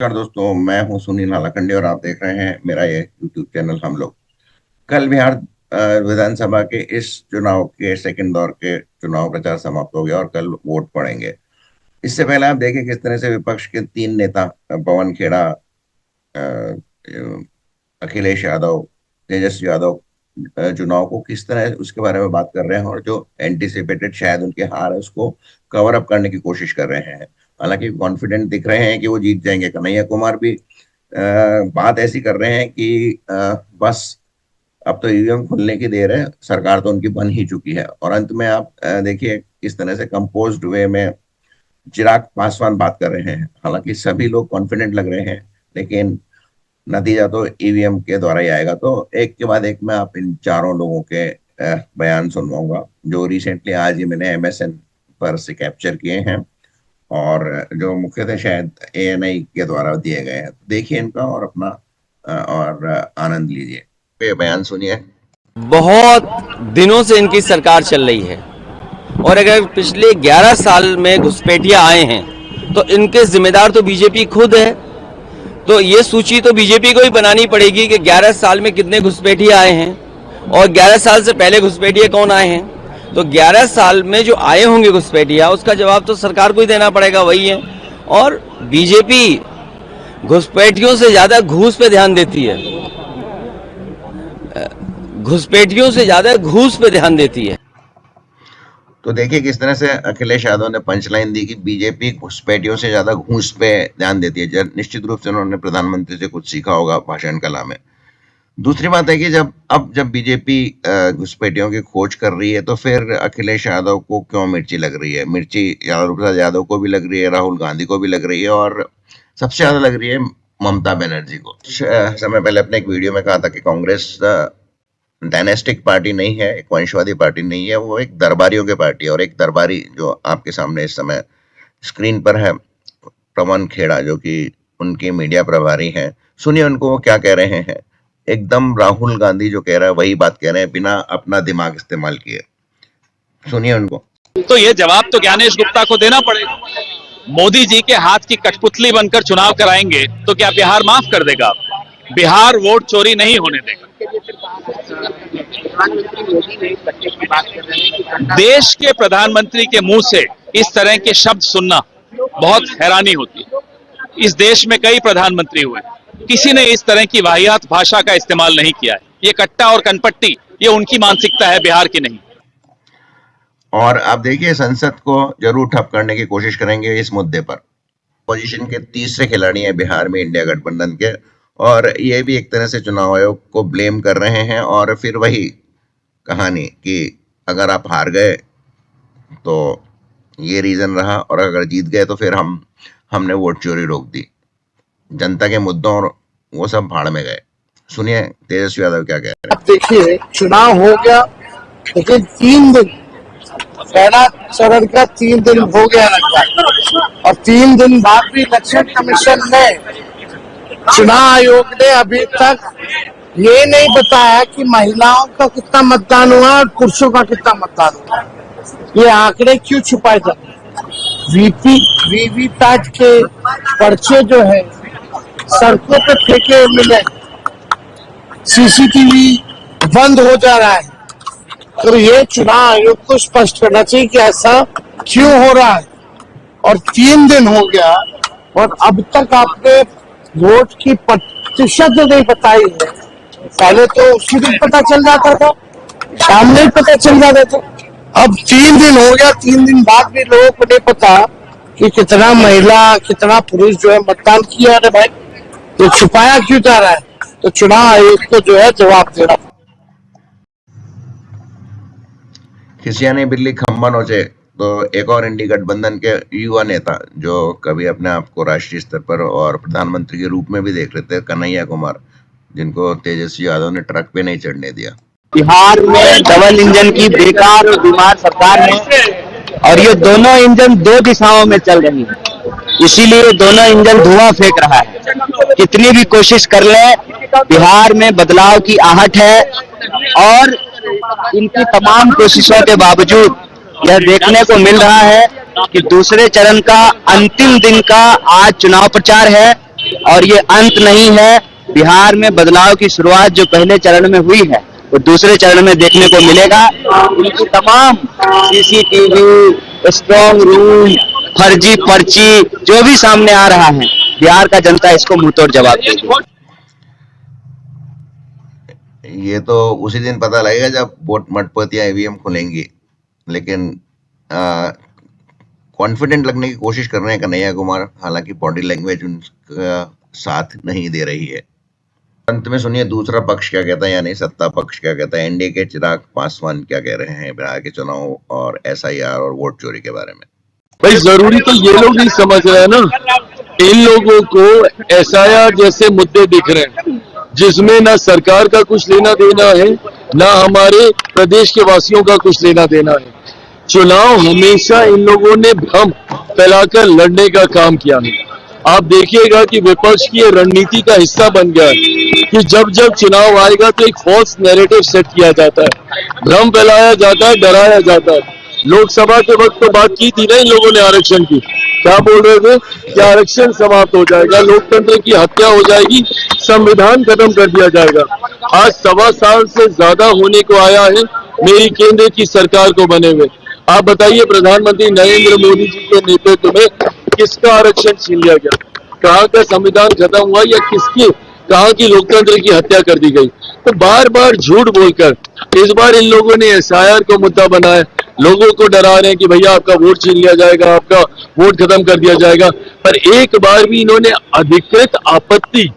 नमस्कार दोस्तों, मैं हूं सुनील नालाखंडे और आप देख रहे हैं मेरा ये यूट्यूब चैनल हम लोग। कल बिहार विधानसभा के इस चुनाव के सेकंड दौर के चुनाव प्रचार समाप्त हो गया और कल वोट पड़ेंगे। इससे पहले आप देखें किस तरह से विपक्ष के तीन नेता पवन खेड़ा, अखिलेश यादव, तेजस्वी यादव चुनाव को किस तरह उसके बारे में बात कर रहे हैं और जो एंटिसिपेटेड शायद उनके हार है उसको कवर अप करने की कोशिश कर रहे हैं। हालांकि कॉन्फिडेंट दिख रहे हैं कि वो जीत जाएंगे। कन्हैया कुमार भी बात ऐसी कर रहे हैं कि बस अब तो ईवीएम खुलने की देर है, सरकार तो उनकी बन ही चुकी है। और अंत में आप देखिए किस तरह से कंपोज्ड वे में चिराग पासवान बात कर रहे हैं। हालांकि सभी लोग कॉन्फिडेंट लग रहे हैं, लेकिन नतीजा तो ईवीएम के द्वारा ही आएगा। तो एक के बाद एक मैं आप इन चारों लोगों के बयान सुनवाऊंगा जो रिसेंटली आज ही मैंने एमएसएन पर से कैप्चर किए हैं और जो मुख्यतः शायद एएनआई के द्वारा दिए गए हैं। देखिए इनका और अपना और आनंद लीजिए। ये बयान सुनिए। बहुत दिनों से इनकी सरकार चल रही है और अगर पिछले 11 साल में घुसपैठिया आए हैं तो इनके जिम्मेदार तो बीजेपी खुद है। तो ये सूची तो बीजेपी को ही बनानी पड़ेगी कि 11 साल में कितने घुसपैठिया आए हैं और 11 साल से पहले घुसपैठिया कौन आए हैं। तो 11 साल में जो आए होंगे घुसपैठिया, उसका जवाब तो सरकार को ही देना पड़ेगा, वही है। और बीजेपी घुसपैठियों से ज्यादा घूस पे ध्यान देती है, घुसपैठियों से ज्यादा घूस पे ध्यान देती है। तो देखिए किस तरह से अखिलेश यादव ने पंचलाइन दी कि बीजेपी घुसपैठियों से ज्यादा घूस पे ध्यान देती है। निश्चित रूप से उन्होंने प्रधानमंत्री से कुछ सीखा होगा भाषण कला में। दूसरी बात है कि जब बीजेपी घुसपैठियों की खोज कर रही है तो फिर अखिलेश यादव को क्यों मिर्ची लग रही है। मिर्ची लालू प्रसाद यादव को भी लग रही है, राहुल गांधी को भी लग रही है और सबसे ज्यादा लग रही है ममता बनर्जी को। समय पहले अपने एक वीडियो में कहा था कि कांग्रेस डायनेस्टिक पार्टी नहीं है, एक वंशवादी पार्टी नहीं है, वो एक दरबारियों की पार्टी है। और एक दरबारी जो आपके सामने इस समय स्क्रीन पर है, पवन खेड़ा, जो कि उनके मीडिया प्रभारी हैं। सुनिए उनको वो क्या कह रहे हैं। एकदम राहुल गांधी जो कह रहा है वही बात कह रहे हैं, बिना अपना दिमाग इस्तेमाल किए। सुनिए उनको। तो ये जवाब तो ज्ञानेश गुप्ता को देना पड़ेगा। मोदी जी के हाथ की कठपुतली बनकर चुनाव कराएंगे तो क्या बिहार माफ कर देगा? बिहार वोट चोरी नहीं होने देगा। देश के प्रधानमंत्री के मुंह से इस तरह के शब्द सुनना बहुत हैरानी होती है। इस देश में कई प्रधानमंत्री हुए, किसी ने इस तरह की वाहियात भाषा का इस्तेमाल नहीं किया है। ये कट्टा और कनपट्टी, ये उनकी मानसिकता है, बिहार की नहीं। और आप देखिए संसद को जरूर ठप करने की कोशिश करेंगे इस मुद्दे पर। पोजीशन के तीसरे खिलाड़ी हैं बिहार में इंडिया गठबंधन के, और ये भी एक तरह से चुनाव आयोग को ब्लेम कर रहे हैं। और फिर वही कहानी कि अगर आप हार गए तो ये रीजन रहा और अगर जीत गए तो फिर हमने वोट चोरी रोक दी। जनता के मुद्दों और वो सब भाड़ में गए। सुनिए तेजस्वी यादव क्या कह रहे हैं। अब देखिए चुनाव हो गया, लेकिन 3 दिन, पहला चरण का 3 दिन हो गया लगभग, और 3 दिन बाद भी इलेक्शन कमीशन ने, चुनाव आयोग ने अभी तक ये नहीं बताया कि महिलाओं का कितना मतदान हुआ और पुरुषों का कितना मतदान हुआ। ये आंकड़े क्यों छुपाए जाते हैं? वीवीपैट के पर्चे जो है सड़कों पे फेंके मिले, सीसीटीवी बंद हो जा रहा है। तो ये चुनाव आयोग को स्पष्ट करना चाहिए कि ऐसा क्यों हो रहा है। और 3 दिन हो गया और अब तक आपने वोट की प्रतिशत नहीं बताई है। पहले तो उसी दिन पता चल जाता था, शाम में पता चल जाता था। अब 3 दिन हो गया, 3 दिन बाद भी लोगों को नहीं पता कि कितना महिला कितना पुरुष जो है मतदान किया है। भाई ये छुपाया क्यों जा रहा है? तो चुनाव आयोग को जो है जवाब देना। खिसियानी बिल्ली खम्बा नोचे। तो एक और इंडी गठबंधन के युवा नेता जो कभी अपने आप को राष्ट्रीय स्तर पर और प्रधानमंत्री के रूप में भी देख रहे थे, कन्हैया कुमार, जिनको तेजस्वी यादव ने ट्रक पे नहीं चढ़ने दिया। बिहार में डबल इंजन की बेकार और बीमार सरकार है और ये दोनों इंजन 2 दिशाओं में चल रही है, इसीलिए दोनों इंजन धुआं फेंक रहा है। कितनी भी कोशिश कर ले, बिहार में बदलाव की आहट है और इनकी तमाम कोशिशों के बावजूद यह देखने को मिल रहा है कि दूसरे चरण का अंतिम दिन का आज चुनाव प्रचार है और ये अंत नहीं है। बिहार में बदलाव की शुरुआत जो पहले चरण में हुई है वो दूसरे चरण में देखने को मिलेगा। उनकी तमाम सीसीटीवी, स्ट्रॉन्ग रूम, फर्जी पर्ची जो भी सामने आ रहा है, बिहार का जनता इसको मुंहतोड़ जवाब देगी। ये तो उसी दिन पता लगेगा जब वोट मतपत्तियां ईवीएम खुलेंगी। लेकिन कॉन्फिडेंट लगने की कोशिश कर रहे हैं कन्हैया कुमार, हालांकि बॉडी लैंग्वेज उनका साथ नहीं दे रही है। अंत में सुनिए दूसरा पक्ष क्या कहता है, यानी सत्ता पक्ष क्या कहता है। एनडीए के चिराग पासवान क्या कह रहे हैं बिहार के चुनाव और एसआईआर और वोट चोरी के बारे में। भाई जरूरी तो ये लोग नहीं समझ रहे हैं ना, इन लोगों को एसआईआर जैसे मुद्दे दिख रहे हैं जिसमें ना सरकार का कुछ लेना देना है, ना हमारे प्रदेश के वासियों का कुछ लेना देना है। चुनाव हमेशा इन लोगों ने भ्रम फैलाकर लड़ने का काम किया है। आप देखिएगा कि विपक्ष की ये रणनीति का हिस्सा बन गया है कि जब जब चुनाव आएगा तो एक फॉल्स नैरेटिव सेट किया जाता है, भ्रम फैलाया जाता है, डराया जाता है। लोकसभा के वक्त तो बात की थी ना इन लोगों ने आरक्षण की, क्या बोल रहे थे कि आरक्षण समाप्त हो जाएगा, लोकतंत्र की हत्या हो जाएगी, संविधान खत्म कर दिया जाएगा। आज 1.25 साल से ज्यादा होने को आया है मेरी केंद्र की सरकार को बने हुए। आप बताइए प्रधानमंत्री नरेंद्र मोदी जी के नेतृत्व में किसका आरक्षण छीन लिया गया, कहाँ का संविधान खत्म हुआ, या किसकी कहाँ की लोकतंत्र की हत्या कर दी गई। तो बार बार झूठ बोलकर इस बार इन लोगों ने एसआईआर को मुद्दा बनाया, लोगों को डरा रहे हैं कि भैया आपका वोट छीन लिया जाएगा, आपका वोट खत्म कर दिया जाएगा। पर एक बार भी इन्होंने अधिकृत आपत्ति